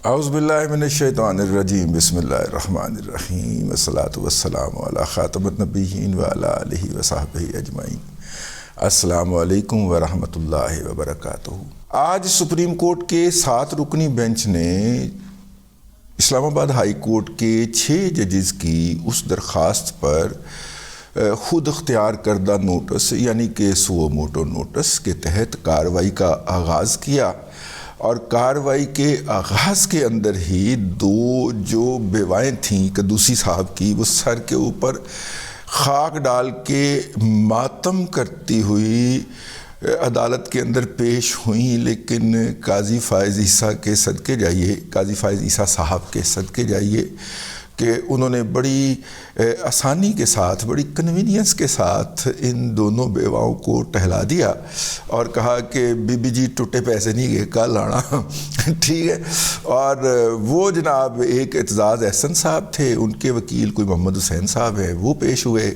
اعوذ باللہ من الشیطان الرجیم بسم اللہ الرحمن الرحیم والصلاۃ والسلام علی خاتم النبیین وعلی آلہ وصحبہ اجمعین۔ السلام علیکم ورحمۃ اللہ وبرکاتہ۔ آج سپریم کورٹ کے 7 رکنی بینچ نے اسلام آباد ہائی کورٹ کے 6 ججز کی اس درخواست پر خود اختیار کردہ نوٹس یعنی کہ سو موٹو نوٹس کے تحت کارروائی کا آغاز کیا، اور کارروائی کے آغاز کے اندر ہی 2 جو بیوائیں تھیں قدوسی صاحب کی، وہ سر کے اوپر خاک ڈال کے ماتم کرتی ہوئی عدالت کے اندر پیش ہوئیں، لیکن قاضی فائز عیسیٰ کے صدقے جائیے، قاضی فائز عیسیٰ صاحب کے صدقے جائیے کہ انہوں نے بڑی آسانی کے ساتھ، بڑی کنوینئنس کے ساتھ ان دونوں بیواؤں کو ٹہلا دیا اور کہا کہ بی بی جی ٹوٹے پیسے نہیں گئے کل آنا ٹھیک ہے۔ اور وہ جناب ایک اعتزاز احسن صاحب تھے، ان کے وکیل کوئی محمد حسین صاحب ہیں، وہ پیش ہوئے،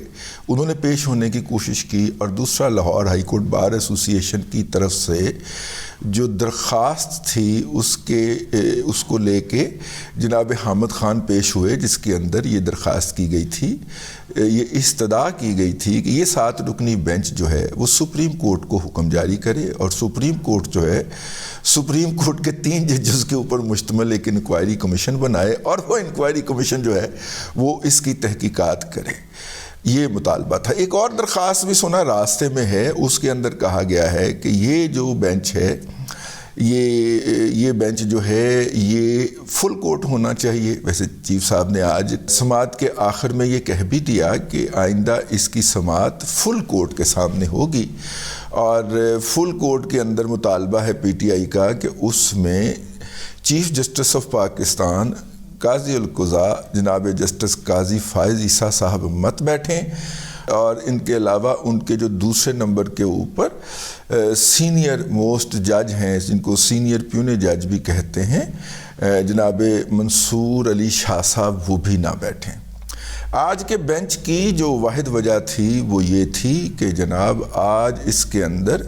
انہوں نے پیش ہونے کی کوشش کی، اور دوسرا لاہور ہائی کورٹ بار ایسوسی ایشن کی طرف سے جو درخواست تھی اس کو لے کے جناب حامد خان پیش ہوئے، جس کے اندر یہ درخواست کی گئی تھی، یہ استدعا کی گئی تھی کہ یہ 7 رکنی بینچ جو ہے وہ سپریم کورٹ کو حکم جاری کرے، اور سپریم کورٹ جو ہے سپریم کورٹ کے 3 ججز کے اوپر مشتمل ایک انکوائری کمیشن بنائے، اور وہ انکوائری کمیشن جو ہے وہ اس کی تحقیقات کرے۔ یہ مطالبہ تھا۔ ایک اور درخواست بھی سنا راستے میں ہے، اس کے اندر کہا گیا ہے کہ یہ جو بینچ ہے، یہ بینچ جو ہے یہ فل کورٹ ہونا چاہیے۔ ویسے چیف صاحب نے آج سماعت کے آخر میں یہ کہہ بھی دیا کہ آئندہ اس کی سماعت فل کورٹ کے سامنے ہوگی، اور فل کورٹ کے اندر مطالبہ ہے پی ٹی آئی کا کہ اس میں چیف جسٹس آف پاکستان قاضی القضاء جناب جسٹس قاضی فائز عیسیٰ صاحب مت بیٹھیں، اور ان کے علاوہ ان کے جو دوسرے نمبر کے اوپر سینئر موسٹ جج ہیں، جن کو سینئر پیونے جج بھی کہتے ہیں، جناب منصور علی شاہ صاحب، وہ بھی نہ بیٹھیں۔ آج کے بینچ کی جو واحد وجہ تھی وہ یہ تھی کہ جناب آج اس کے اندر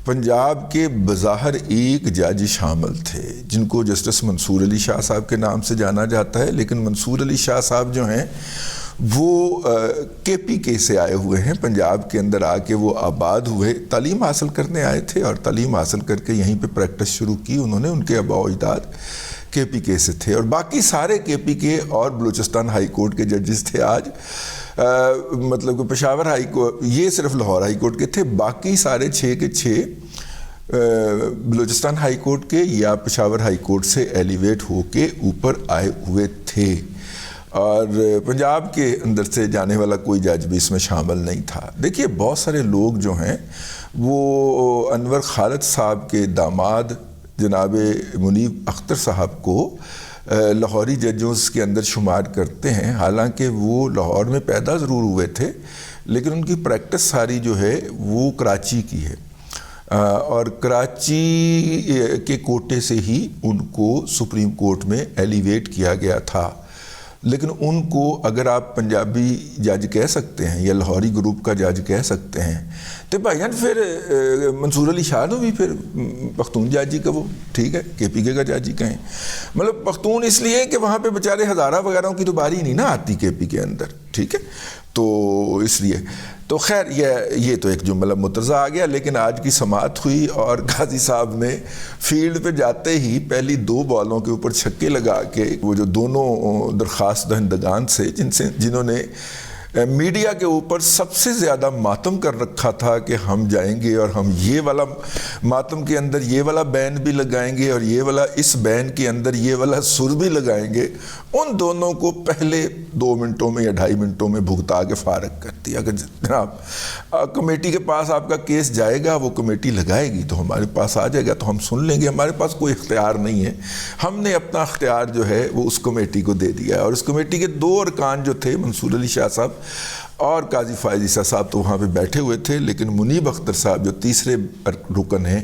پنجاب کے بظاہر ایک جج شامل تھے، جن کو جسٹس منصور علی شاہ صاحب کے نام سے جانا جاتا ہے، لیکن منصور علی شاہ صاحب جو ہیں وہ کے پی کے سے آئے ہوئے ہیں، پنجاب کے اندر آ کے وہ آباد ہوئے، تعلیم حاصل کرنے آئے تھے، اور تعلیم حاصل کر کے یہیں پہ پریکٹس شروع کی انہوں نے۔ ان کے آباء و اجداد کے پی کے سے تھے، اور باقی سارے کے پی کے اور بلوچستان ہائی کورٹ کے ججز تھے آج، مطلب کہ پشاور ہائی کورٹ، یہ صرف لاہور ہائی کورٹ کے تھے، باقی سارے 6 کے 6 بلوچستان ہائی کورٹ کے یا پشاور ہائی کورٹ سے ایلیویٹ ہو کے اوپر آئے ہوئے تھے، اور پنجاب کے اندر سے جانے والا کوئی جج بھی اس میں شامل نہیں تھا۔ دیکھیے بہت سارے لوگ جو ہیں وہ انور خالد صاحب کے داماد جناب منیب اختر صاحب کو لاہوری ججوں کے اندر شمار کرتے ہیں، حالانکہ وہ لاہور میں پیدا ضرور ہوئے تھے، لیکن ان کی پریکٹس ساری جو ہے وہ کراچی کی ہے، اور کراچی کے کوٹے سے ہی ان کو سپریم کورٹ میں ایلیویٹ کیا گیا تھا۔ لیکن ان کو اگر آپ پنجابی جج کہہ سکتے ہیں یا لاہوری گروپ کا جج کہہ سکتے ہیں، تو بھائی جان پھر منصور علی شاہ نے بھی پھر پختون جج ہی کا وہ ٹھیک ہے، کے پی کے کا جج ہی کہیں، مطلب پختون اس لیے کہ وہاں پہ بیچارے ہزارہ وغیرہ کی تو باری نہیں نا آتی کے پی کے اندر، ٹھیک ہے، تو اس لیے تو خیر یہ تو ایک جملہ مترجہ آ گیا۔ لیکن آج کی سماعت ہوئی، اور قاضی صاحب نے فیلڈ پہ جاتے ہی پہلی 2 بالوں کے اوپر چھکے لگا کے وہ جو دونوں درخواست دہندگان سے جنہوں نے میڈیا کے اوپر سب سے زیادہ ماتم کر رکھا تھا کہ ہم جائیں گے اور ہم یہ والا ماتم کے اندر یہ والا بین بھی لگائیں گے، اور یہ والا اس بین کے اندر یہ والا سر بھی لگائیں گے، ان دونوں کو پہلے 2 منٹوں میں یا 2.5 منٹوں میں بھگتا کے فارغ کر دیا کہ جناب کمیٹی کے پاس آپ کا کیس جائے گا، وہ کمیٹی لگائے گی تو ہمارے پاس آ جائے گا تو ہم سن لیں گے، ہمارے پاس کوئی اختیار نہیں ہے، ہم نے اپنا اختیار جو ہے وہ اس کمیٹی کو دے دیا ہے۔ اور اس کمیٹی کے 2 ارکان جو تھے، منصور علی شاہ صاحب اور قاضی فائز عیسیٰ صاحب تو وہاں پہ بیٹھے ہوئے تھے، لیکن منیب اختر صاحب جو تیسرے رکن ہیں،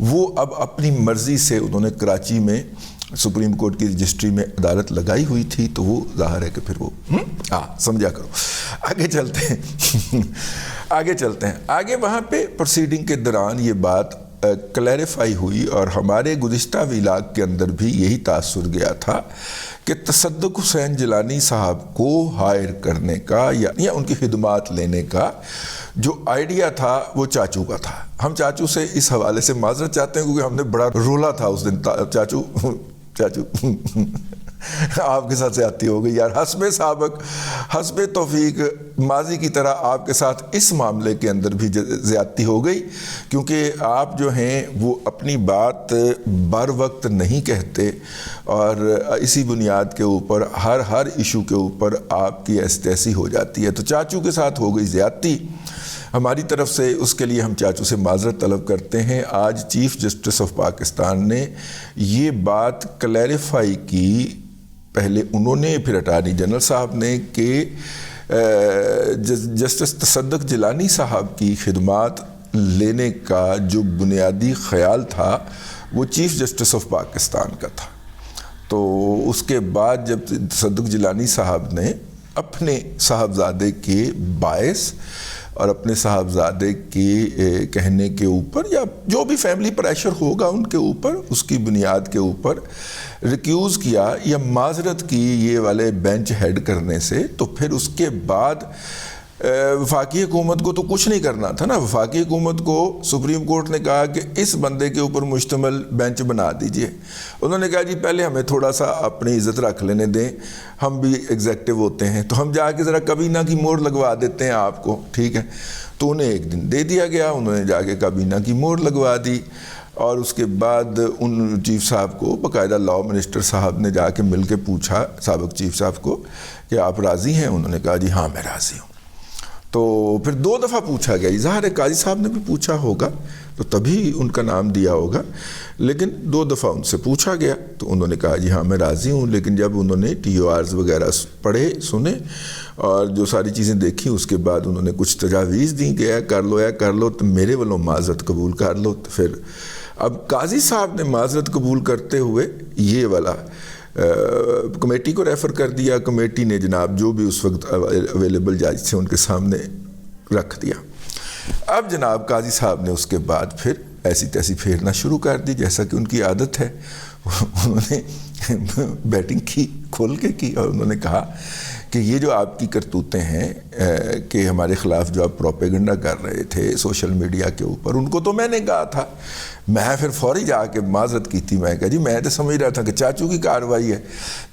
وہ اب اپنی مرضی سے انہوں نے کراچی میں سپریم کورٹ کی رجسٹری میں عدالت لگائی ہوئی تھی، تو وہ ظاہر ہے کہ پھر وہ سمجھا کرو۔ آگے چلتے ہیں آگے وہاں پہ پروسیڈنگ کے دوران یہ بات کلیریفائی ہوئی اور ہمارے گزشتہ ویلاگ کے اندر بھی یہی تاثر گیا تھا کہ تصدق حسین جیلانی صاحب کو ہائر کرنے کا یا ان کی خدمات لینے کا جو آئیڈیا تھا وہ چاچو کا تھا. ہم چاچو سے اس حوالے سے معذرت چاہتے ہیں کیونکہ ہم نے بڑا رولا تھا اس دن. چاچو آپ کے ساتھ زیادتی ہو گئی یار، حسب سابق حسب توفیق ماضی کی طرح آپ کے ساتھ اس معاملے کے اندر بھی زیادتی ہو گئی، کیونکہ آپ جو ہیں وہ اپنی بات بر وقت نہیں کہتے اور اسی بنیاد کے اوپر ہر ایشو کے اوپر آپ کی ایسی تیسی ہو جاتی ہے. تو چاچو کے ساتھ ہو گئی زیادتی ہماری طرف سے، اس کے لیے ہم چاچو سے معذرت طلب کرتے ہیں. آج چیف جسٹس آف پاکستان نے یہ بات کلیریفائی کی، پہلے انہوں نے پھر اٹارنی جنرل صاحب نے، کہ جسٹس تصدق جیلانی صاحب کی خدمات لینے کا جو بنیادی خیال تھا وہ چیف جسٹس آف پاکستان کا تھا. تو اس کے بعد جب تصدق جیلانی صاحب نے اپنے صاحبزادے کے باعث اور اپنے صاحبزادے کے کہنے کے اوپر یا جو بھی فیملی پریشر ہوگا ان کے اوپر، اس کی بنیاد کے اوپر ریکیوز کیا یا معذرت کی یہ والے بینچ ہیڈ کرنے سے، تو پھر اس کے بعد وفاقی حکومت کو تو کچھ نہیں کرنا تھا نا. وفاقی حکومت کو سپریم کورٹ نے کہا کہ اس بندے کے اوپر مشتمل بینچ بنا دیجئے. انہوں نے کہا جی پہلے ہمیں تھوڑا سا اپنی عزت رکھ لینے دیں، ہم بھی ایگزیکٹو ہوتے ہیں، تو ہم جا کے ذرا کابینہ کی مہر لگوا دیتے ہیں آپ کو، ٹھیک ہے. تو انہیں ایک دن دے دیا گیا، انہوں نے جا کے کابینہ کی مہر لگوا دی اور اس کے بعد ان چیف صاحب کو باقاعدہ لاء منسٹر صاحب نے جا کے مل کے پوچھا سابق چیف صاحب کو کہ آپ راضی ہیں؟ انہوں نے کہا جی ہاں میں راضی ہوں. تو پھر 2 دفعہ پوچھا گیا، ظاہر ہے قاضی صاحب نے بھی پوچھا ہوگا تو تبھی ان کا نام دیا ہوگا، لیکن 2 دفعہ ان سے پوچھا گیا تو انہوں نے کہا جی ہاں میں راضی ہوں. لیکن جب انہوں نے TORs وغیرہ پڑھے سنے اور جو ساری چیزیں دیکھی، اس کے بعد انہوں نے کچھ تجاویز دی کہ کر لو تو میرے والوں معذرت قبول کر لو. تو پھر اب قاضی صاحب نے معذرت قبول کرتے ہوئے یہ والا کمیٹی کو ریفر کر دیا. کمیٹی نے جناب جو بھی اس وقت اویلیبل جج تھے ان کے سامنے رکھ دیا. اب جناب قاضی صاحب نے اس کے بعد پھر ایسی تیسی پھیرنا شروع کر دی جیسا کہ ان کی عادت ہے. انہوں نے بیٹنگ کی، کھول کے کی، اور انہوں نے کہا کہ یہ جو آپ کی کرتوتیں ہیں کہ ہمارے خلاف جو آپ پروپیگنڈا کر رہے تھے سوشل میڈیا کے اوپر، ان کو تو میں نے کہا تھا. میں پھر فوری جا کے معذرت کی تھی. میں کہا جی میں تو سمجھ رہا تھا کہ چاچو کی کارروائی ہے،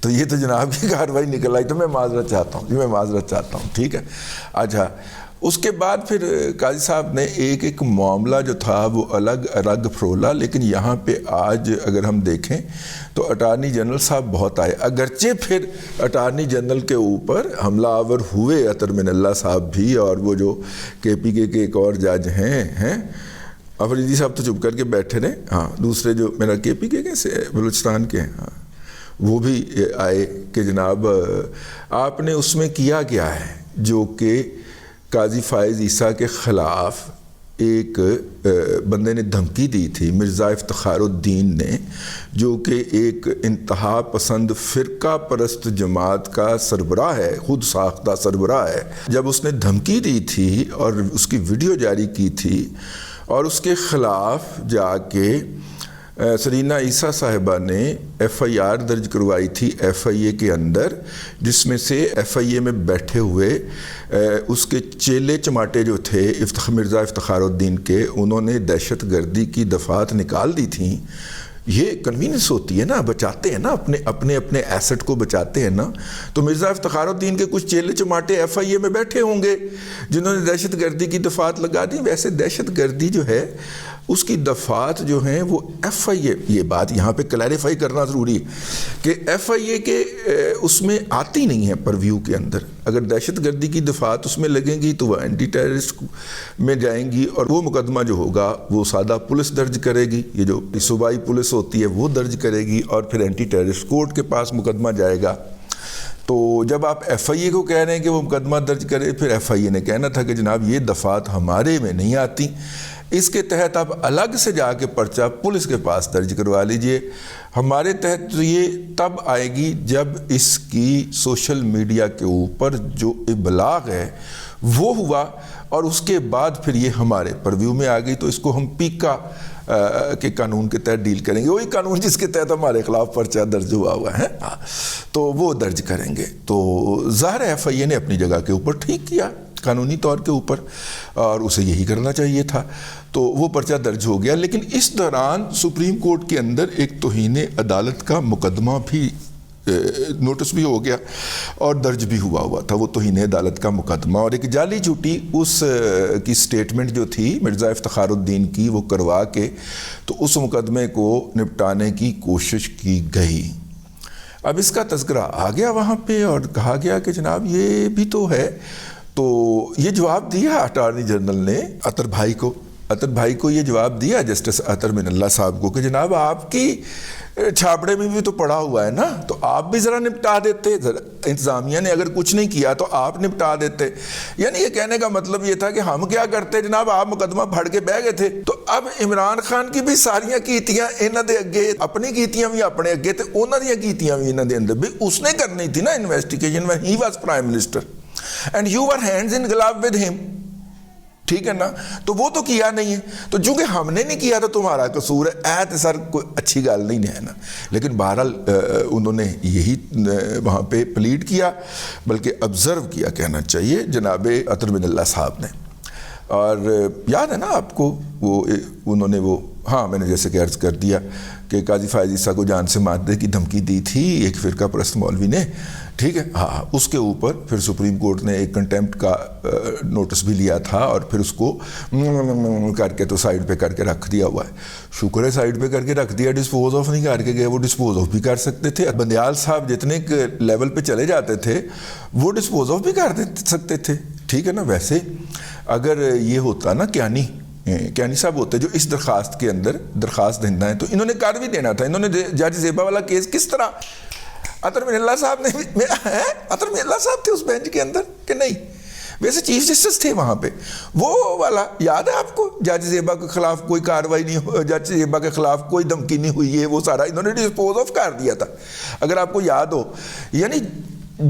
تو یہ تو جناب کی کارروائی نکل آئی، تو میں معذرت چاہتا ہوں جی، میں معذرت چاہتا ہوں، ٹھیک ہے. اچھا اس کے بعد پھر قاضی صاحب نے ایک معاملہ جو تھا وہ الگ فرولا. لیکن یہاں پہ آج اگر ہم دیکھیں تو اٹارنی جنرل صاحب بہت آئے، اگرچہ پھر اٹارنی جنرل کے اوپر حملہ آور ہوئے عطر من اللہ صاحب بھی، اور وہ جو KPK کے ایک اور جج ہیں افریدی صاحب تو چپ کر کے بیٹھے رہے، ہاں دوسرے جو میرا KPK کے سے بلوچستان کے ہیں، ہاں وہ بھی آئے کہ جناب آپ نے اس میں کیا ہے جو کہ قاضی فائز عیسیٰ کے خلاف ایک بندے نے دھمکی دی تھی، مرزا افتخار الدین نے، جو کہ ایک انتہا پسند فرقہ پرست جماعت کا سربراہ ہے، خود ساختہ سربراہ ہے. جب اس نے دھمکی دی تھی اور اس کی ویڈیو جاری کی تھی اور اس کے خلاف جا کے سرینا عیسیٰ صاحبہ نے FIR درج کروائی تھی FIA کے اندر، جس میں سے FIA میں بیٹھے ہوئے اس کے چیلے چماٹے جو تھے مرزا افتخار الدین کے، انہوں نے دہشت گردی کی دفعات نکال دی تھیں. یہ کنویننس ہوتی ہے نا، بچاتے ہیں نا اپنے ایسٹ کو بچاتے ہیں نا. تو مرزا افتخار الدین کے کچھ چیلے چماٹے FIA میں بیٹھے ہوں گے جنہوں نے دہشت گردی کی دفعات لگا دی. ویسے دہشت گردی جو ہے اس کی دفعات جو ہیں وہ FIA، یہ بات یہاں پہ کلیریفائی کرنا ضروری ہے کہ FIA کے اس میں آتی نہیں ہے پرویو کے اندر. اگر دہشت گردی کی دفعات اس میں لگیں گی تو وہ اینٹی ٹیررسٹ میں جائیں گی، اور وہ مقدمہ جو ہوگا وہ سادہ پولیس درج کرے گی، یہ جو صوبائی پولیس ہوتی ہے وہ درج کرے گی، اور پھر اینٹی ٹیررسٹ کورٹ کے پاس مقدمہ جائے گا. تو جب آپ FIA کو کہہ رہے ہیں کہ وہ مقدمہ درج کرے، پھر FIA نے کہنا تھا کہ جناب یہ دفعات ہمارے میں نہیں آتی، اس کے تحت آپ الگ سے جا کے پرچہ پولیس کے پاس درج کروا لیجئے. ہمارے تحت تو یہ تب آئے گی جب اس کی سوشل میڈیا کے اوپر جو ابلاغ ہے وہ ہوا، اور اس کے بعد پھر یہ ہمارے پرویو میں آ گئی. تو اس کو ہم پیکا کے قانون کے تحت ڈیل کریں گے، وہی قانون جس کے تحت ہمارے خلاف پرچہ درج ہوا ہے، تو وہ درج کریں گے۔ تو ظاہر ہے ایف آئی اے نے اپنی جگہ کے اوپر ٹھیک کیا قانونی طور کے اوپر، اور اسے یہی کرنا چاہیے تھا، تو وہ پرچہ درج ہو گیا۔ لیکن اس دوران سپریم کورٹ کے اندر ایک توہین عدالت کا مقدمہ بھی نوٹس بھی ہو گیا اور درج بھی ہوا تھا، وہ توہین عدالت کا مقدمہ، اور ایک جعلی جھوٹی اس کی سٹیٹمنٹ جو تھی مرزا افتخار الدین کی وہ کروا کے تو اس مقدمے کو نپٹانے کی کوشش کی گئی۔ اب اس کا تذکرہ آ گیا وہاں پہ اور کہا گیا کہ جناب یہ بھی تو ہے، تو یہ جواب دیا اٹارنی جنرل نے عطر بھائی کو یہ جواب دیا جسٹس عطر من اللہ صاحب کو کہ جناب آپ کی چھاپڑے میں بھی تو پڑا ہوا ہے نا، تو آپ بھی ذرا نپٹا دیتے، انتظامیہ نے اگر کچھ نہیں کیا تو آپ نپٹا دیتے۔ یعنی یہ کہنے کا مطلب یہ تھا کہ ہم کیا کرتے جناب، آپ مقدمہ پھڑ کے بہ گئے تھے، تو اب عمران خان کی بھی ساریاں کیتیاں انہاں دے اگے، اپنی کیتیاں بھی اپنے اگے تے انہاں دیاں کیتیاں بھی انہاں دے اندر بھی اس نے کرنی تھی نا investigation when he was prime minister and you were hands in glove with him، ٹھیک ہے نا، تو وہ تو کیا نہیں ہے، تو چونکہ ہم نے نہیں کیا تو تمہارا قصور ہے، ایت سر کوئی اچھی گال نہیں ہے نا۔ لیکن بہرحال انہوں نے یہی وہاں پہ پلیڈ کیا، بلکہ آبزرو کیا کہنا چاہیے جناب عطر بن اللہ صاحب نے۔ اور یاد ہے نا آپ کو وہ انہوں نے وہ میں نے جیسے کہ عرض کر دیا کہ قاضی فائز عیسیٰ کو جان سے مارنے کی دھمکی دی تھی ایک فرقہ پرست مولوی نے، ٹھیک ہے، اس کے اوپر پھر سپریم کورٹ نے ایک کنٹیمپٹ کا نوٹس بھی لیا تھا اور پھر اس کو کر کے تو سائڈ پہ کر کے رکھ دیا ہوا ہے۔ شکر ہے سائڈ پہ کر کے رکھ دیا، ڈسپوز آف نہیں کر کے گئے، وہ ڈسپوز آف بھی کر سکتے تھے۔ بندیال صاحب جتنے لیول پہ چلے جاتے تھے وہ ڈسپوز آف بھی کر سکتے تھے، ٹھیک ہے نا۔ ویسے اگر یہ ہوتا نا کیانی صاحب ہوتے جو اس درخواست کے اندر درخواست دہندہ ہیں، تو انہوں نے کر بھی دینا تھا۔ انہوں نے جج زیبا والا کیس کس طرح عطر من اللہ صاحب نے عطر من اللہ صاحب تھے اس بینچ کے اندر کہ نہیں، ویسے چیف جسٹس تھے وہاں پہ، وہ والا یاد ہے آپ کو، جج زیبا کے خلاف کوئی کاروائی نہیں، جج زیبا کے خلاف کوئی دھمکی نہیں ہوئی ہے، وہ سارا انہوں نے ڈسپوز آف کر دیا تھا اگر آپ کو یاد ہو۔ یعنی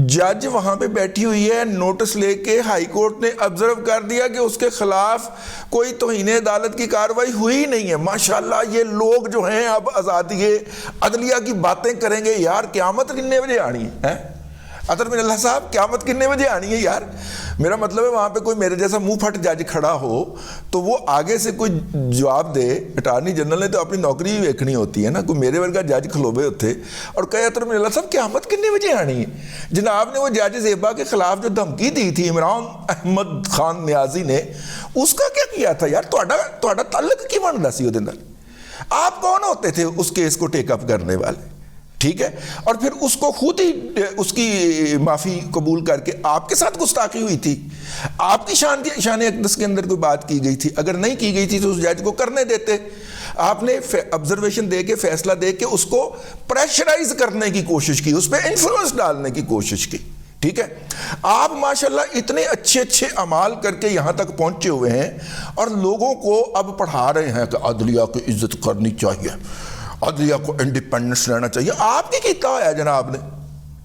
جج وہاں پہ بیٹھی ہوئی ہے، نوٹس لے کے ہائی کورٹ نے آبزرو کر دیا کہ اس کے خلاف کوئی توہین عدالت کی کاروائی ہوئی نہیں ہے۔ ماشاءاللہ یہ لوگ جو ہیں اب آزادی عدلیہ کی باتیں کریں گے، یار قیامت کتنے بجے آنی ہے؟ عطر من اللہ صاحب قیامت کتنے بجے آنی ہے یار؟ میرا مطلب ہے وہاں پہ کوئی میرے جیسا منہ پھٹ جج کھڑا ہو تو وہ آگے سے کوئی جواب دے۔ اٹارنی جنرل نے تو اپنی نوکری بھی دیکھنی ہوتی ہے نا، کوئی میرے ورگا جج کھلوبے ہوتے اور کہے عطر من اللہ صاحب قیامت کتنے بجے آنی ہے؟ جناب نے وہ جج زیبا کے خلاف جو دھمکی دی تھی عمران احمد خان نیازی نے، اس کا کیا کیا تھا یار؟ تہاڈا تعلق کی بندا سی اودے نال؟ آپ کون ہوتے تھے اس کیس کو ٹیک اپ کرنے والے؟ ٹھیک ہے، اور پھر اس کو خود ہی اس کی معافی قبول کر کے آپ کے ساتھ گستاخی ہوئی تھی، آپ کی شان اقدس کے اندر کوئی بات کی گئی تھی؟ اگر نہیں کی گئی تھی تو اس جج کو کرنے دیتے۔ آپ نے آبزرویشن دے کے فیصلہ دے کے اس کو پریشرائز کرنے کی کوشش کی، اس پہ انفلوئنس ڈالنے کی کوشش کی، ٹھیک ہے۔ آپ ماشاءاللہ اتنے اچھے اعمال کر کے یہاں تک پہنچے ہوئے ہیں اور لوگوں کو اب پڑھا رہے ہیں کہ عدلیہ کی عزت کرنی چاہیے، عدلیہ کو انڈیپینڈنس رہنا چاہیے۔ آپ کی کیتا ہے جناب نے،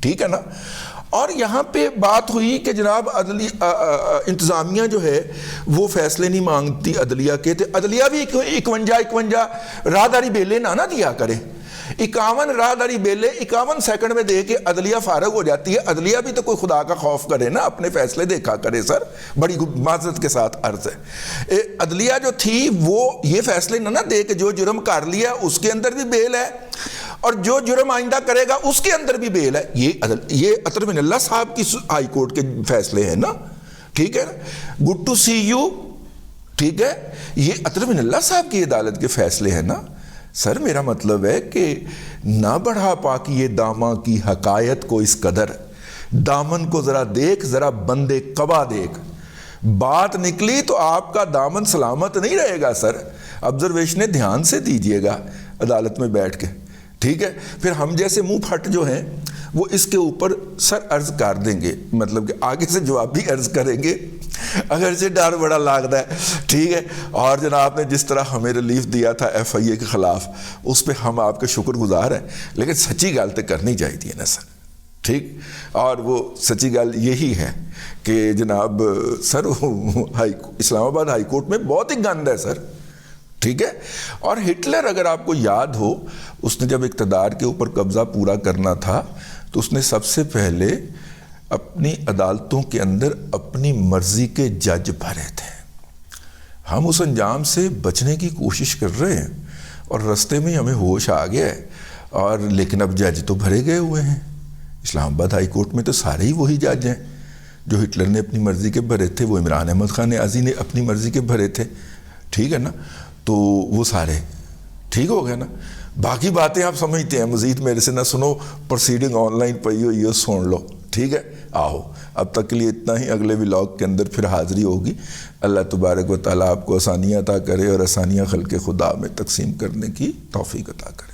ٹھیک ہے نا۔ اور یہاں پہ بات ہوئی کہ جناب انتظامیہ جو ہے وہ فیصلے نہیں مانگتی عدلیہ کے، تو عدلیہ بھی 51 راہداری بیلے نہ دیا کرے۔ 51 راہداری بیلے 51 سیکنڈ میں دے کے عدلیہ فارغ ہو جاتی ہے۔ عدلیہ بھی تو کوئی خدا کا خوف کرے نا، اپنے فیصلے دیکھا کرے سر، بڑی معذرت کے ساتھ عرض ہے۔ عدلیہ جو تھی وہ یہ فیصلے نہ دے کہ جو جرم کر لیا اس کے اندر بھی بیل ہے اور جو جرم آئندہ کرے گا اس کے اندر بھی بیل ہے۔ یہ عطر من اللہ صاحب کی ہائی کورٹ کے فیصلے ہیں نا، ٹھیک ہے نا، گڈ ٹو سی یو، ٹھیک ہے، یہ عطر من اللہ صاحب کی عدالت کے فیصلے ہیں نا۔ سر میرا مطلب ہے کہ نہ بڑھا پاکی داماں کی حقائق کو اس قدر، دامن کو ذرا دیکھ، ذرا بندے قبا دیکھ، بات نکلی تو آپ کا دامن سلامت نہیں رہے گا سر۔ آبزرویشنیں دھیان سے دیجئے گا عدالت میں بیٹھ کے، ٹھیک ہے۔ پھر ہم جیسے منہ پھٹ جو ہیں وہ اس کے اوپر سر عرض کر دیں گے، مطلب کہ آگے سے جواب بھی عرض کریں گے اگرچہ ڈر بڑا لگتا ہے، ٹھیک ہے۔ اور جناب نے جس طرح ہمیں ریلیف دیا تھا ایف آئی اے کے خلاف، اس پہ ہم آپ کے شکر گزار ہیں، لیکن سچی گل تو کرنی چاہیے نا سر، ٹھیک۔ اور وہ سچی گل یہی ہے کہ جناب سر اسلام آباد ہائی کورٹ میں بہت ہی گند ہے سر، ٹھیک ہے. اور ہٹلر اگر آپ کو یاد ہو، اس نے جب اقتدار کے اوپر قبضہ پورا کرنا تھا تو اس نے سب سے پہلے اپنی عدالتوں کے اندر اپنی مرضی کے جج بھرے تھے. ہم اس انجام سے بچنے کی کوشش کر رہے ہیں اور رستے میں ہمیں ہوش آ گیا ہے، اور لیکن اب جج تو بھرے گئے ہوئے ہیں. اسلام آباد ہائی کورٹ میں تو سارے ہی وہی جج ہیں جو ہٹلر نے اپنی مرضی کے بھرے تھے، وہ عمران احمد خان نیازی نے اپنی مرضی کے بھرے تھے. ٹھیک ہے نا، تو وہ سارے ٹھیک ہو گئے نا. باقی باتیں آپ سمجھتے ہیں، مزید میرے سے نہ سنو، پروسیڈنگ آن لائن پئی ہوئی ہے، سن لو. ٹھیک ہے، آؤ اب تک کے لیے اتنا ہی. اگلے ولاگ کے اندر پھر حاضری ہوگی. اللہ تبارک و تعالیٰ آپ کو آسانیاں عطا کرے اور آسانیاں خلق خدا میں تقسیم کرنے کی توفیق عطا کرے.